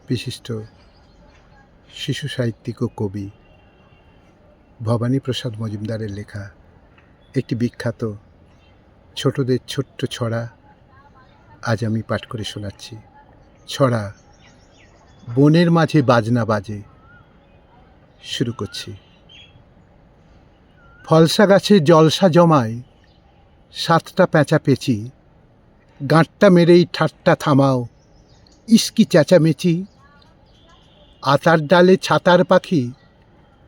বিশিষ্ট শিশু সাহিত্যিক ও কবি ভবানীপ্রসাদ মজুমদারের লেখা একটি বিখ্যাত ছোটদের ছোট্ট ছড়া আজ আমি পাঠ করে শোনাচ্ছি। ছড়া বনের মাঝে বাজনা বাজে। শুরু করছি। ফলসা গাছে জলসা জমায় 7টা পেঁচা পেঁচি, গাঁটটা মেরেই ঠাট্টা থামাও, ইস্কি চেঁচামেচি। আতার ডালে ছাতার পাখি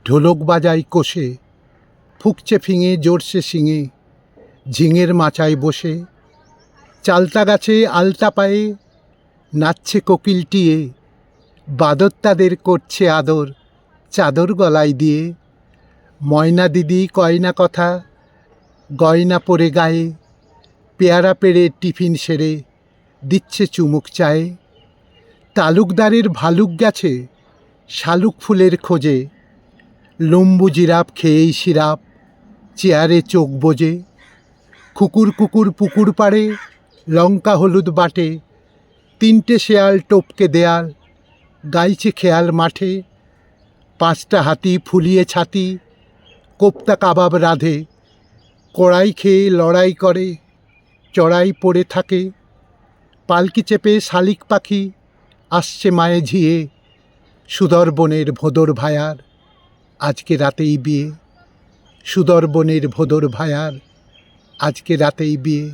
ঢোলক বাজায় কোষে, ফুকছে ফিঙে জোরসে শিঙে, ঝিঙের মাচায় বসে। চালতা গাছে আলতা পায়ে নাচছে কোকিল টিয়ে, বাদর তাদের করছে আদর চাদর গলায় দিয়ে। ময়না দিদি কয়না কথা গয়না পরে গায়ে, পেয়ারা পেড়ে টিফিন সেরে দিচ্ছে চুমুক চায়ে। তালুকদারের ভালুক গেছে শালুক ফুলের খোঁজে, লম্বু জিরাপ খেয়েই সিরাপ চেয়ারে চোখ বোজে। কুকুর কুকুর পুকুর পাড়ে লঙ্কা হলুদ বাটে, 3টে শেয়াল টপকে দেয়াল গাইছে খেয়াল মাঠে। 5টা হাতি ফুলিয়ে ছাতি কোপ্তা কাবাব রাঁধে, কড়াই খেয়ে লড়াই করে চড়াই পড়ে থাকে। পালকি চেপে শালিক পাখি আসছে মায়ে ঝিয়ে, সুদর্বনের ভোদর ভায়ার আজকে রাতেই বিয়ে। সুদর্বনের ভোদর ভায়ার আজকে রাতেই বিয়ে।